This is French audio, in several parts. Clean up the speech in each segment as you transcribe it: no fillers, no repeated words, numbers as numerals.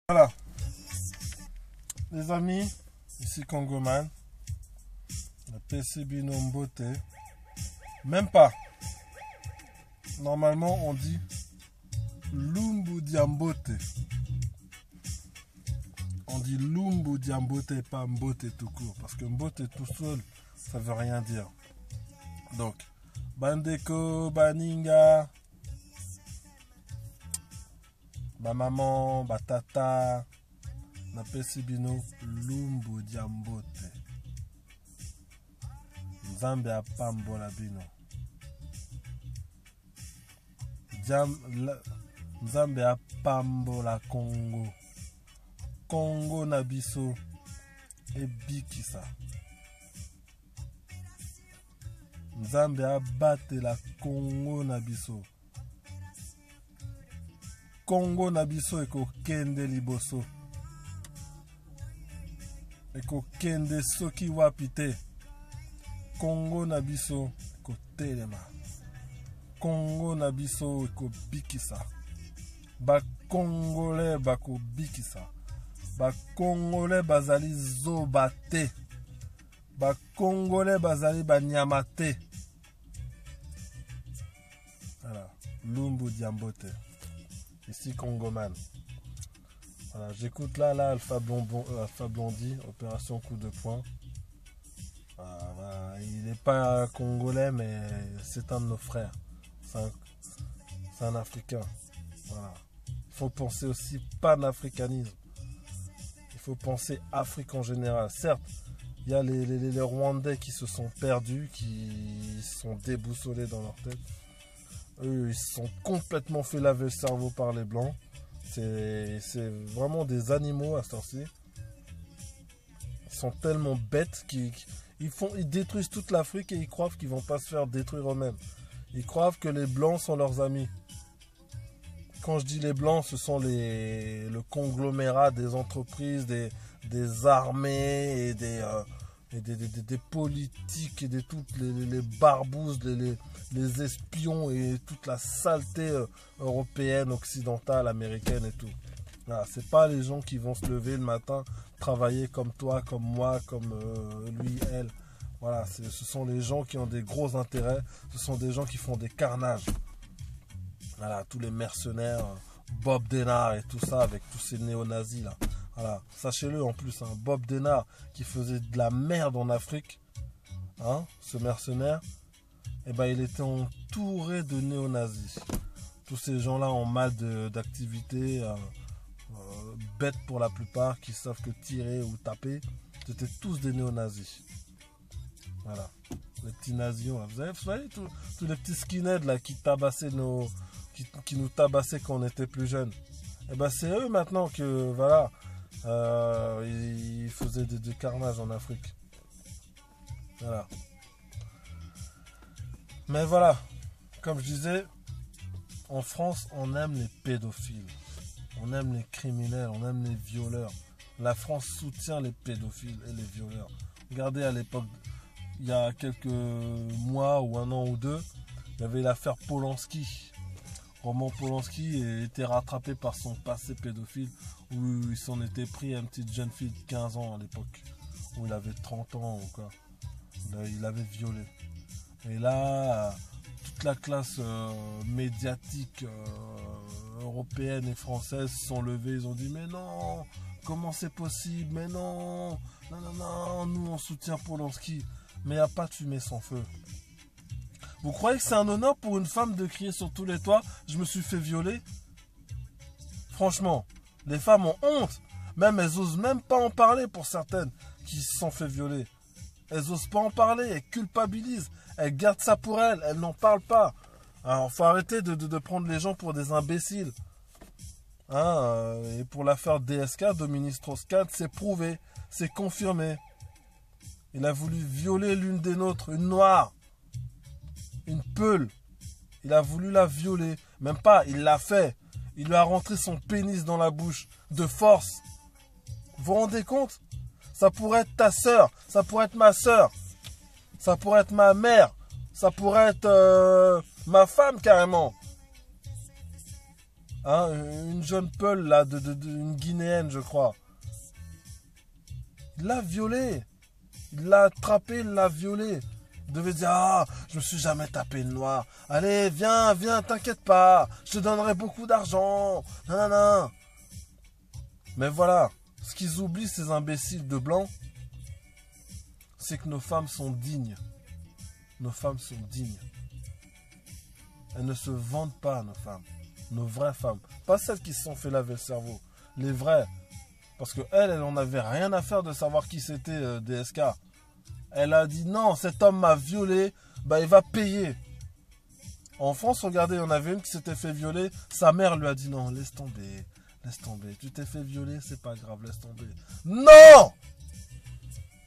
Voilà, les amis, ici Congoman, le PCB Nombote, même pas. Normalement, on dit Lumbu Diambote. On dit Lumbu Diambote, pas Mbote tout court, parce que Mbote tout seul, ça veut rien dire. Donc, Bandeko, Baninga, ba maman, ba tata, na pesibino Lumbu Diambote. Nzambe apambola bino. Nzambe apambola Congo. Congo na biso ebikisa. Nzambe abatela Congo na biso. Congo na biso ekokende liboso. Ekokende soki wapi te. Congo na biso ekotelema. Congo na biso ekobikisa. Ba Congolais bakobikisa. Ba Congolais bazali zoba te. Ba Congolais bazali banyama te. Voilà, Lumbu Diambote. Ici Congoman. Voilà, j'écoute là Alpha Blondie, opération coup de poing. Voilà, il n'est pas congolais, mais c'est un de nos frères. C'est un Africain. Voilà. Il faut penser aussi panafricanisme. Il faut penser Afrique en général. Certes, il y a les Rwandais qui se sont perdus, qui sont déboussolés dans leur tête. Eux, ils se sont complètement fait laver le cerveau par les Blancs. C'est vraiment des animaux à ce temps-ci. Ils sont tellement bêtes qu'ils détruisent toute l'Afrique et ils croient qu'ils ne vont pas se faire détruire eux-mêmes. Ils croient que les Blancs sont leurs amis. Quand je dis les Blancs, ce sont le conglomérat des entreprises, des armées et des politiques et de toutes les barbouzes, les espions et toute la saleté européenne, occidentale, américaine et tout. Voilà, c'est pas les gens qui vont se lever le matin, travailler comme toi, comme moi, comme lui, elle. Voilà, ce sont les gens qui ont des gros intérêts, ce sont des gens qui font des carnages. Voilà, tous les mercenaires, Bob Denard et tout ça, avec tous ces néo-nazis là. Voilà, sachez-le en plus, hein, Bob Denard qui faisait de la merde en Afrique, hein, ce mercenaire, eh ben, il était entouré de néo-nazis. Tous ces gens-là ont mal d'activité, bêtes pour la plupart, qui savent que tirer ou taper, c'était tous des néo-nazis. Voilà, les petits nazis, là. Vous savez tous les petits skinheads là, qui tabassaient qui nous tabassaient quand on était plus jeunes. Eh ben, c'est eux maintenant que, voilà, ils faisaient des carnages en Afrique. Voilà. Mais voilà, comme je disais, en France, on aime les pédophiles. On aime les criminels, on aime les violeurs. La France soutient les pédophiles et les violeurs. Regardez à l'époque, il y a quelques mois ou un an ou deux, il y avait l'affaire Polanski. Roman Polanski était rattrapé par son passé pédophile où il s'en était pris à une petite jeune fille de 15 ans à l'époque, où il avait 30 ans ou quoi. Il avait violé. Et là, toute la classe médiatique européenne et française se sont levés, ils ont dit mais non, comment c'est possible, mais non, non, nous on soutient Polanski, mais il n'y a pas de fumée sans feu. Vous croyez que c'est un honneur pour une femme de crier sur tous les toits « Je me suis fait violer » Franchement, les femmes ont honte. Même elles osent même pas en parler pour certaines qui se sont fait violer. Elles osent pas en parler, elles culpabilisent. Elles gardent ça pour elles, elles n'en parlent pas. Alors, faut arrêter de prendre les gens pour des imbéciles. Hein, et pour l'affaire DSK, Dominique Strauss-Kahn, c'est prouvé, c'est confirmé. Il a voulu violer l'une des nôtres, une noire. Une peule. Il a voulu la violer. Même pas, il l'a fait. Il lui a rentré son pénis dans la bouche. De force. Vous vous rendez compte? Ça pourrait être ta soeur. Ça pourrait être ma soeur. Ça pourrait être ma mère. Ça pourrait être ma femme carrément. Hein, une jeune Peul, là, une Guinéenne, je crois. Il l'a violée. Il l'a attrapée, il l'a violée. Il devait dire, ah, je me suis jamais tapé le noir. Allez, viens, viens, t'inquiète pas. Je te donnerai beaucoup d'argent. Nanana. Mais voilà, ce qu'ils oublient, ces imbéciles de blanc, c'est que nos femmes sont dignes. Nos femmes sont dignes. Elles ne se vendent pas, nos femmes. Nos vraies femmes. Pas celles qui se sont fait laver le cerveau. Les vraies. Parce que elle en avait rien à faire de savoir qui c'était DSK. Elle a dit non, cet homme m'a violé, bah il va payer. En France, regardez, il y en avait une qui s'était fait violer. Sa mère lui a dit non, laisse tomber. Laisse tomber. Tu t'es fait violer, c'est pas grave, laisse tomber. Non!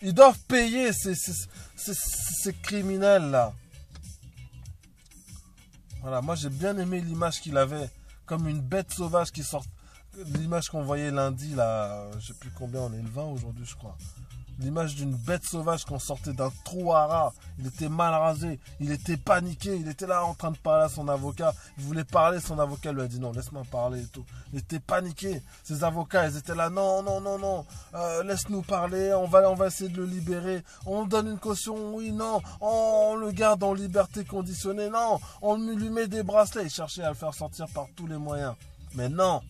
Ils doivent payer ces criminels-là. Voilà, moi j'ai bien aimé l'image qu'il avait. Comme une bête sauvage qui sort. L'image qu'on voyait lundi, là, je sais plus combien, on est le 20 aujourd'hui, je crois. L'image d'une bête sauvage qu'on sortait d'un trou à rats. Il était mal rasé, il était paniqué, il était là en train de parler à son avocat. Il voulait parler, son avocat lui a dit non, laisse-moi parler et tout. Il était paniqué. Ses avocats, ils étaient là, non, non, non, non, laisse-nous parler, on va essayer de le libérer. On donne une caution, oui, non, on le garde en liberté conditionnée, non, on lui met des bracelets. Il cherchait à le faire sortir par tous les moyens. Mais non.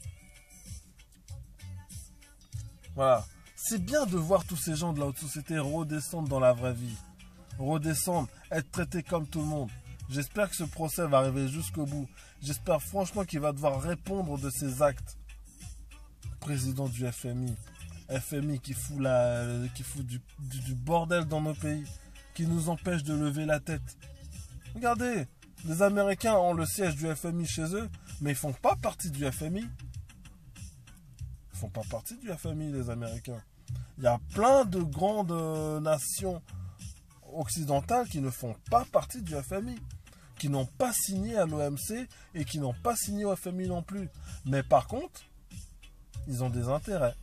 Voilà. C'est bien de voir tous ces gens de la haute société redescendre dans la vraie vie. Redescendre, être traités comme tout le monde. J'espère que ce procès va arriver jusqu'au bout. J'espère franchement qu'il va devoir répondre de ses actes. Président du FMI. FMI qui fout du bordel dans nos pays. Qui nous empêche de lever la tête. Regardez, les Américains ont le siège du FMI chez eux, mais ils font pas partie du FMI. Ils font pas partie du FMI, les Américains. Il y a plein de grandes nations occidentales qui ne font pas partie du FMI, qui n'ont pas signé à l'OMC et qui n'ont pas signé au FMI non plus. Mais par contre, ils ont des intérêts.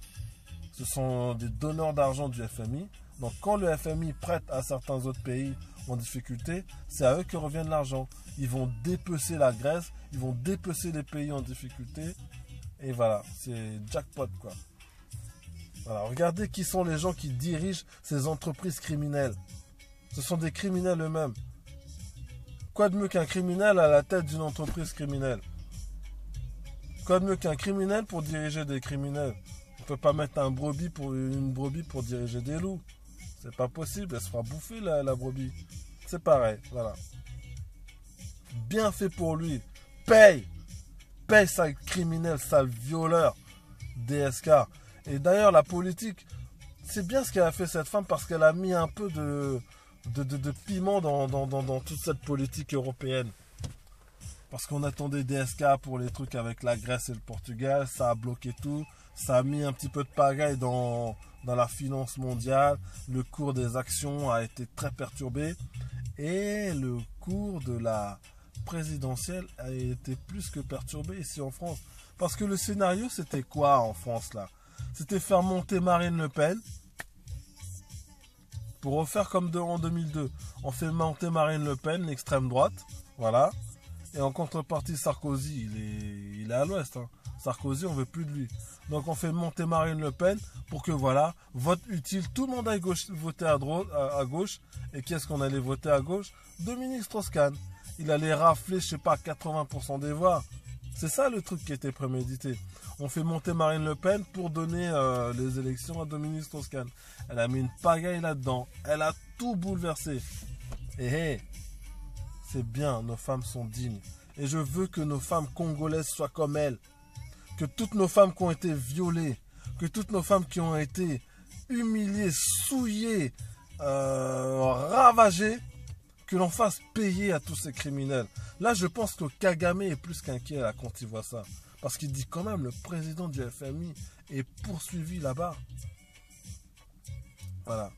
Ce sont des donneurs d'argent du FMI. Donc quand le FMI prête à certains autres pays en difficulté, c'est à eux que revient l'argent. Ils vont dépecer la Grèce, ils vont dépecer les pays en difficulté. Et voilà, c'est jackpot quoi. Voilà, regardez qui sont les gens qui dirigent ces entreprises criminelles. Ce sont des criminels eux-mêmes. Quoi de mieux qu'un criminel à la tête d'une entreprise criminelle? Quoi de mieux qu'un criminel pour diriger des criminels? On ne peut pas mettre une brebis pour diriger des loups. C'est pas possible, elle se fera bouffer la brebis. C'est pareil, voilà. Bien fait pour lui. Paye, sale criminel, sale violeur. DSK. Et d'ailleurs, la politique, c'est bien ce qu'elle a fait cette femme parce qu'elle a mis un peu de piment dans toute cette politique européenne. Parce qu'on attendait DSK pour les trucs avec la Grèce et le Portugal, ça a bloqué tout, ça a mis un petit peu de pagaille dans la finance mondiale, le cours des actions a été très perturbé et le cours de la présidentielle a été plus que perturbé ici en France. Parce que le scénario, c'était quoi en France là? C'était faire monter Marine Le Pen pour refaire comme en 2002. On fait monter Marine Le Pen, l'extrême droite, voilà. Et en contrepartie, Sarkozy, il est à l'ouest. Hein. Sarkozy, on veut plus de lui. Donc on fait monter Marine Le Pen pour que voilà, vote utile, tout le monde aille voter à gauche. Et qui est-ce qu'on allait voter à gauche? Dominique Strauss-Kahn. Il allait rafler, je sais pas, 80% des voix. C'est ça le truc qui était prémédité. On fait monter Marine Le Pen pour donner les élections à Dominique Strauss-Kahn. Elle a mis une pagaille là-dedans. Elle a tout bouleversé. Et hey, c'est bien, nos femmes sont dignes. Et je veux que nos femmes congolaises soient comme elles. Que toutes nos femmes qui ont été violées, que toutes nos femmes qui ont été humiliées, souillées, ravagées, que l'on fasse payer à tous ces criminels. Là, je pense que Kagame est plus qu'inquiet là, quand il voit ça. Parce qu'il dit quand même, le président du FMI est poursuivi là-bas. Voilà.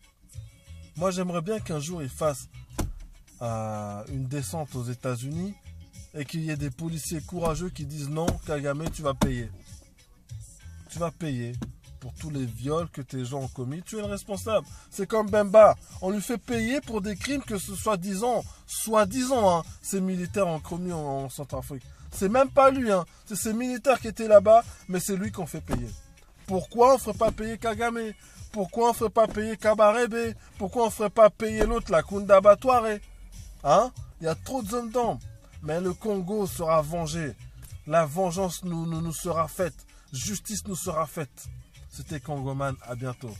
Moi, j'aimerais bien qu'un jour, il fasse une descente aux États-Unis et qu'il y ait des policiers courageux qui disent non, Kagame, tu vas payer. Tu vas payer pour tous les viols que tes gens ont commis. Tu es le responsable. C'est comme Bemba. On lui fait payer pour des crimes que ce soit soi-disant, hein, ces militaires ont commis en Centrafrique. C'est même pas lui, hein. C'est ces militaires qui étaient là-bas, mais c'est lui qu'on fait payer. Pourquoi on ne ferait pas payer Kagame? Pourquoi on ne ferait pas payer Kabarebe? Pourquoi on ne ferait pas payer l'autre, la Kunda Batware? Hein? Il y a trop de zones d'ombre. Mais le Congo sera vengé. La vengeance nous sera faite. Justice nous sera faite. C'était Congoman, à bientôt.